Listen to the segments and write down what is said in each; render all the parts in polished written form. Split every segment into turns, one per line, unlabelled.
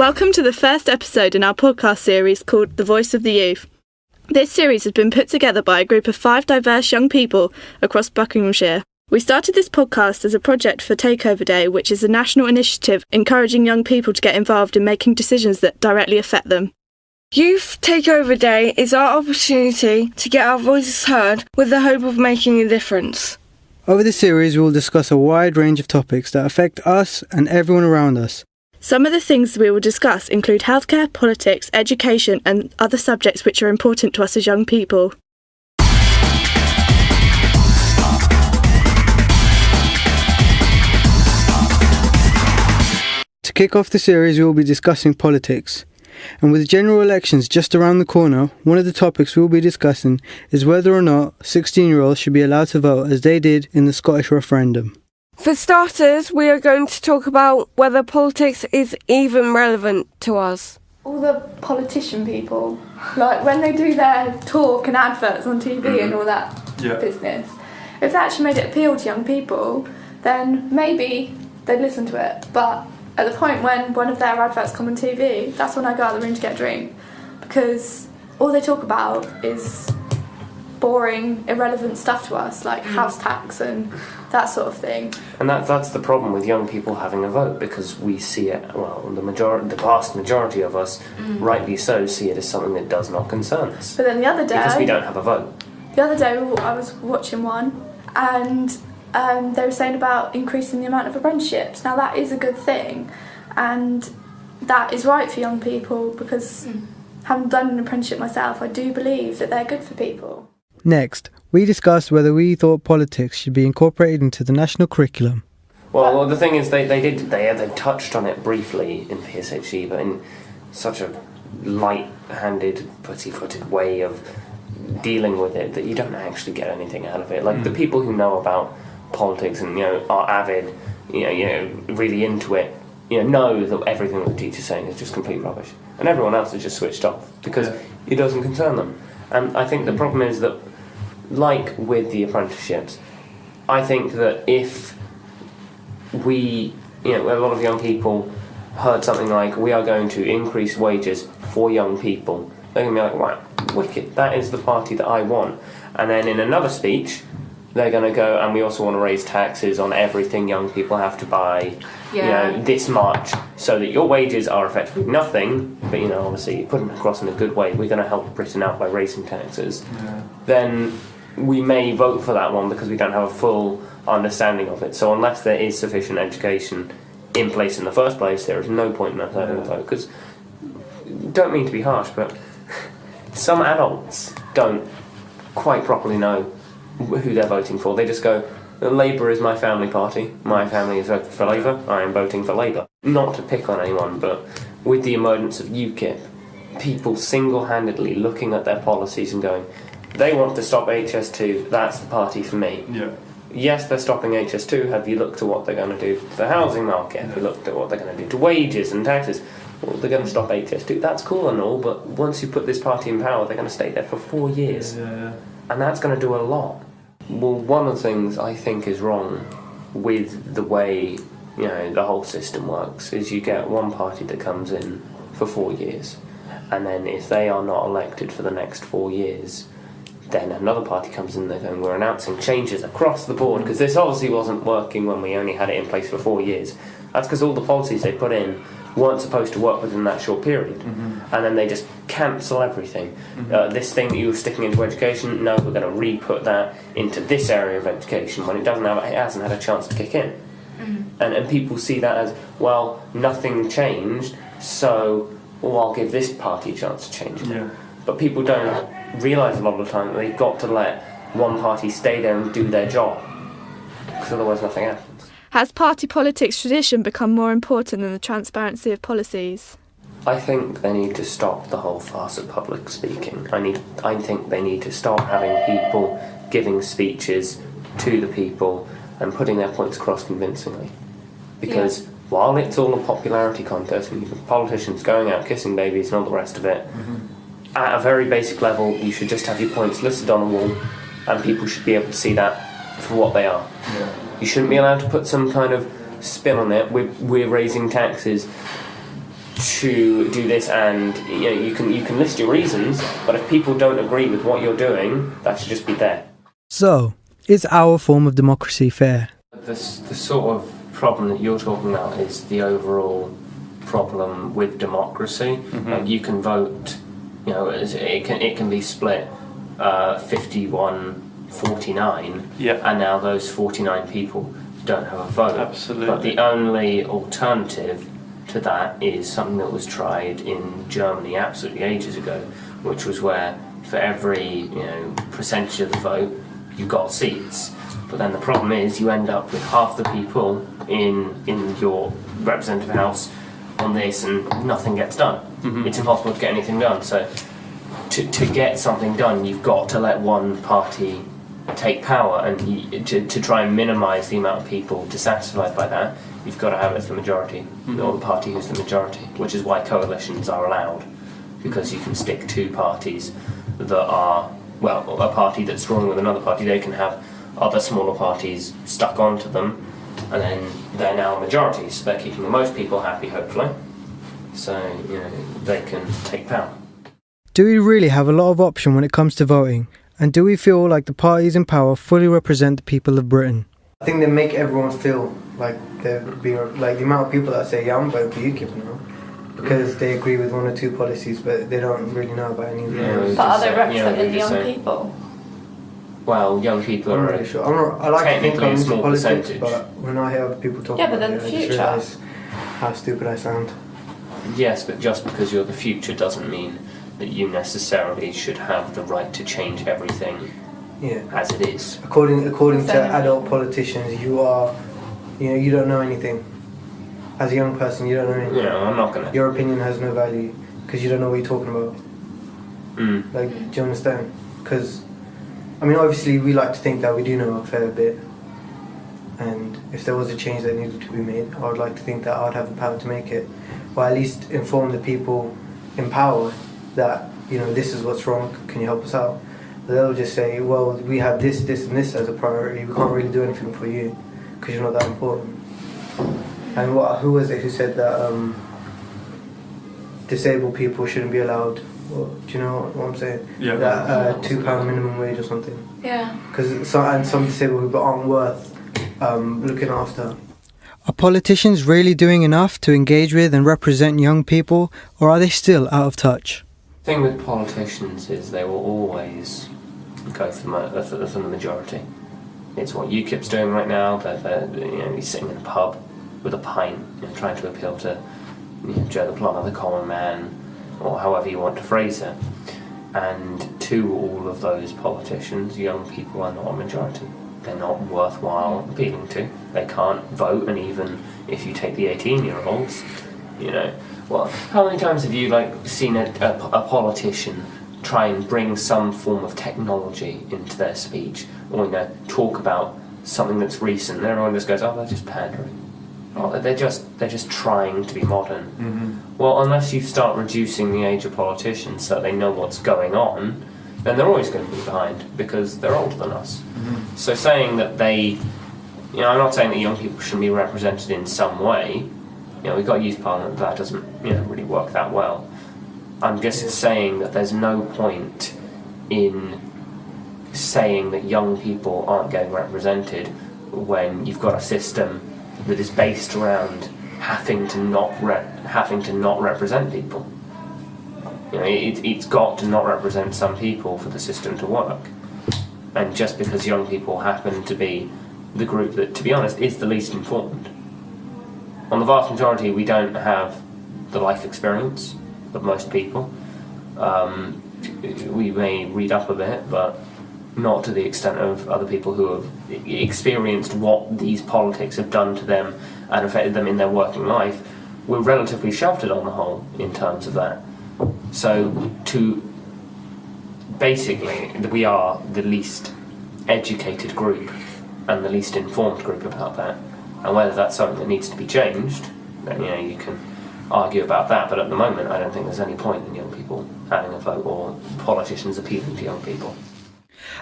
Welcome to the first episode in our podcast series called The Voice of the Youth. This series has been put together by a group of 5 diverse young people across Buckinghamshire. We started this podcast as a project for Takeover Day, which is a national initiative encouraging young people to get involved in making decisions that directly affect them.
Youth Takeover Day is our opportunity to get our voices heard with the hope of making a difference.
Over this series, we will discuss a wide range of topics that affect us and everyone around us.
Some of the things we will discuss include healthcare, politics, education and other subjects which are important to us as young people.
To kick off the series, we will be discussing politics. And with general elections just around the corner, one of the topics we will be discussing is whether or not 16-year-olds should be allowed to vote as they did in the Scottish referendum.
For starters, we are going to talk about whether politics is even relevant to us.
All the politician people, like when they do their talk and adverts on TV and all that business, if they actually made it appeal to young people, then maybe they'd listen to it. But at the point when one of their adverts come on TV, that's when I go out of the room to get a drink, because all they talk about is boring, irrelevant stuff to us, like house tax and that sort of thing.
And that's the problem with young people having a vote, because we see it, well, the vast majority of us, rightly so, see it as something that does not concern us.
But then the other day,
because we don't have a vote.
The other day I was watching one, and they were saying about increasing the amount of apprenticeships. Now that is a good thing, and that is right for young people, because having done an apprenticeship myself, I do believe that they're good for people.
Next, we discussed whether we thought politics should be incorporated into the national curriculum.
Well, the thing is, they touched on it briefly in PSHE, but in such a light-handed, putty-footed way of dealing with it that you don't actually get anything out of it. Like the people who know about politics and are avid, really into it, know that everything that the teacher's saying is just complete rubbish, and everyone else is just switched off because it doesn't concern them. And I think the problem is that, like with the apprenticeships, I think that if we, a lot of young people heard something like, we are going to increase wages for young people, they're going to be like, wow, wicked, that is the party that I want. And then in another speech, they're going to go, and we also want to raise taxes on everything young people have to buy, this much, so that your wages are effectively nothing, but obviously putting it across in a good way, we're going to help Britain out by raising taxes, then we may vote for that one because we don't have a full understanding of it. So unless there is sufficient education in place in the first place, there is no point in us having a vote, because, don't mean to be harsh, but some adults don't quite properly know who they're voting for. They just go, Labour is my family party, my family is voting for Labour, I am voting for Labour. Not to pick on anyone, but with the emergence of UKIP, people single-handedly looking at their policies and going, they want to stop HS2, that's the party for me. Yes, they're stopping HS2, have you looked at what they're going to do to the housing market? Have you looked at what they're going to do to wages and taxes? Well, they're going to stop HS2, that's cool and all, but once you put this party in power, they're going to stay there for 4 years. And that's going to do a lot. Well, one of the things I think is wrong with the way, the whole system works is you get one party that comes in for 4 years, and then if they are not elected for the next 4 years, then another party comes in, they're going, we're announcing changes across the board, because this obviously wasn't working when we only had it in place for 4 years. That's because all the policies they put in weren't supposed to work within that short period, and then they just cancel everything. This thing that you were sticking into education, no, we're going to re-put that into this area of education when it hasn't had a chance to kick in. And people see that as, well, nothing changed, so I'll give this party a chance to change it. But people don't realise a lot of the time that they've got to let one party stay there and do their job, because otherwise nothing happens.
Has party politics tradition become more important than the transparency of policies?
I think they need to stop the whole farce of public speaking. I think they need to stop having people giving speeches to the people and putting their points across convincingly. Because while it's all a popularity contest and you've got politicians going out kissing babies and all the rest of it, at a very basic level, you should just have your points listed on a wall, and people should be able to see that for what they are. You shouldn't be allowed to put some kind of spin on it. We're raising taxes to do this, and you can list your reasons, but if people don't agree with what you're doing, that should just be there.
So, is our form of democracy fair?
The sort of problem that you're talking about is the overall problem with democracy. Like, you can vote, it can be split 51-49, and now those 49 people don't have a vote.
Absolutely.
But the only alternative to that is something that was tried in Germany absolutely ages ago, which was where for every percentage of the vote you got seats. But then the problem is you end up with half the people in your representative house on this, and nothing gets done. It's impossible to get anything done. So to get something done, you've got to let one party take power, and to try and minimise the amount of people dissatisfied by that, you've got to have it as the majority, or the party who's the majority, which is why coalitions are allowed, because you can stick two parties that are, well, a party that's drawing with another party, they can have other smaller parties stuck onto them, and then they're now a majority, so they're keeping the most people happy, hopefully, so they can take power.
Do we really have a lot of option when it comes to voting? And do we feel like the parties in power fully represent the people of Britain?
I think they make everyone feel like they're being, like the amount of people that say, yeah, I'm voting for UKIP now, because they agree with one or two policies, but they don't really know about any of them.
But are they representing young people?
Well, young people
I'm
are
not really sure. I like to think
technically
I'm
a
into
small
politics,
percentage.
but when I hear other people talk
Yeah,
about
but then
it,
the
I just
future.
realise how stupid I sound.
Yes, but just because you're the future doesn't mean that you necessarily should have the right to change everything as it is.
According to adult politicians, you don't know anything. As a young person, you don't know anything.
I'm not gonna.
Your opinion has no value because you don't know what you're talking about. Like, do you understand? Because, obviously we like to think that we do know a fair bit, and if there was a change that needed to be made, I would like to think that I would have the power to make it, or at least inform the people in power that, this is what's wrong, can you help us out? But they'll just say, well, we have this, this and this as a priority, we can't really do anything for you because you're not that important. And who was it who said that disabled people shouldn't be allowed? Well, do you know what I'm saying?
Yeah.
That £2 minimum wage or something.
Yeah.
Because some disabled people aren't worth looking after.
Are politicians really doing enough to engage with and represent young people, or are they still out of touch?
The thing with politicians is they will always go for the majority. It's what UKIP's doing right now. He's sitting in a pub with a pint, trying to appeal to Joe the Plumber, the common man, or however you want to phrase it. And to all of those politicians, young people are not a majority. They're not worthwhile appealing to. They can't vote, and even if you take the 18-year-olds, well, how many times have you seen a politician try and bring some form of technology into their speech, or talk about something that's recent, and everyone just goes, oh, they're just pandering. Oh, they're just trying to be modern. Well, unless you start reducing the age of politicians so they know what's going on, then they're always going to be behind because they're older than us. So saying that I'm not saying that young people shouldn't be represented in some way. We've got a youth parliament, that doesn't really work that well. I'm just saying that there's no point in saying that young people aren't getting represented when you've got a system that is based around having to not represent people. It's got to not represent some people for the system to work. And just because young people happen to be the group that, to be honest, is the least informed. On the vast majority, we don't have the life experience of most people. We may read up a bit, but not to the extent of other people who have experienced what these politics have done to them and affected them in their working life. We're relatively sheltered on the whole in terms of that. So basically, we are the least educated group and the least informed group about that. And whether that's something that needs to be changed, then you can argue about that. But at the moment, I don't think there's any point in young people having a vote or politicians appealing to young people.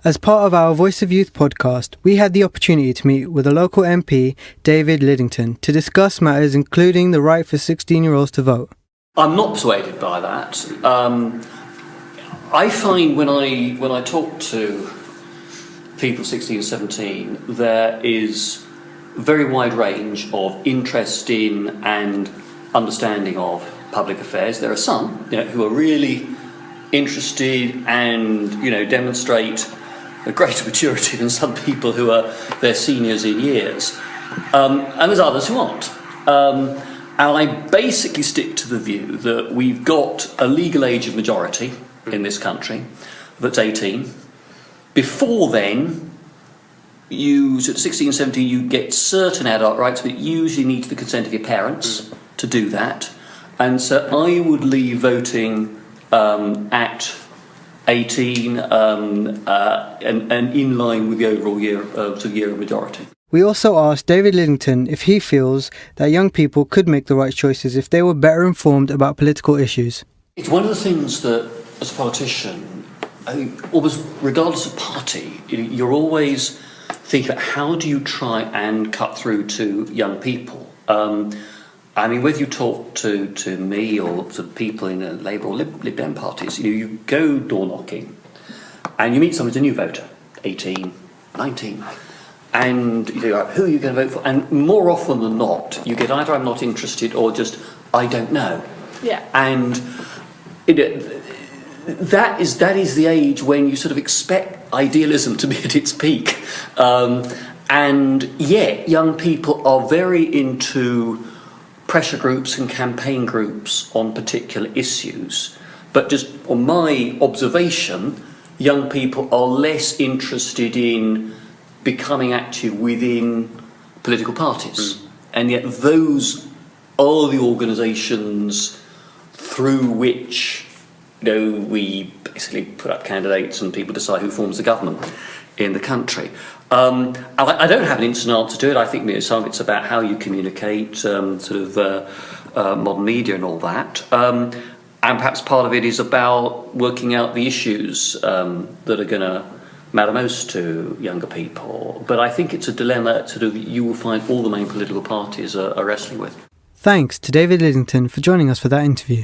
As part of our Voice of Youth podcast, we had the opportunity to meet with a local MP, David Liddington, to discuss matters including the right for 16-year-olds to vote.
I'm not persuaded by that. I find when I talk to people 16 and 17, there is a very wide range of interest in and understanding of public affairs. There are some, who are really interested and, demonstrate a greater maturity than some people who are their seniors in years. And there's others who aren't. And I basically stick to the view that we've got a legal age of majority in this country that's 18. Before then, at 16 and 17, you get certain adult rights, but it usually needs the consent of your parents to do that. And so I would leave voting at 18 and in line with the overall year of majority.
We also asked David Lidington if he feels that young people could make the right choices if they were better informed about political issues.
It's one of the things that, as a politician, I think almost regardless of party, you're always thinking about how do you try and cut through to young people. Whether you talk to me or to people in the Labour or Lib Dem parties, you go door knocking and you meet someone who's a new voter, 18, 19. And you go, who are you going to vote for? And more often than not, you get either I'm not interested or just I don't know.
Yeah.
And that is the age when you sort of expect idealism to be at its peak. And yet, young people are very into pressure groups and campaign groups on particular issues. But just on my observation, young people are less interested in becoming active within political parties. And yet those are the organisations through which we basically put up candidates and people decide who forms the government in the country. I don't have an instant answer to it. I think some of it's about how you communicate, modern media and all that. And perhaps part of it is about working out the issues that are going to matter most to younger people. But I think it's a dilemma you will find all the main political parties are wrestling with.
Thanks to David Lidington for joining us for that interview.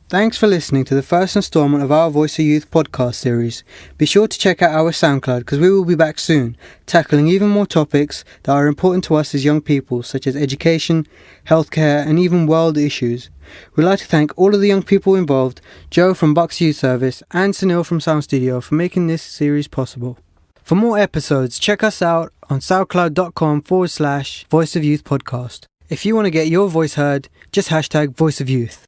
Thanks for listening to the first instalment of our Voice of Youth podcast series. Be sure to check out our SoundCloud because we will be back soon, tackling even more topics that are important to us as young people, such as education, healthcare, and even world issues. We'd like to thank all of the young people involved, Joe from Bucks Youth Service and Sunil from Sound Studio for making this series possible. For more episodes, check us out on soundcloud.com/Voice of Youth podcast. If you want to get your voice heard, just hashtag Voice of Youth.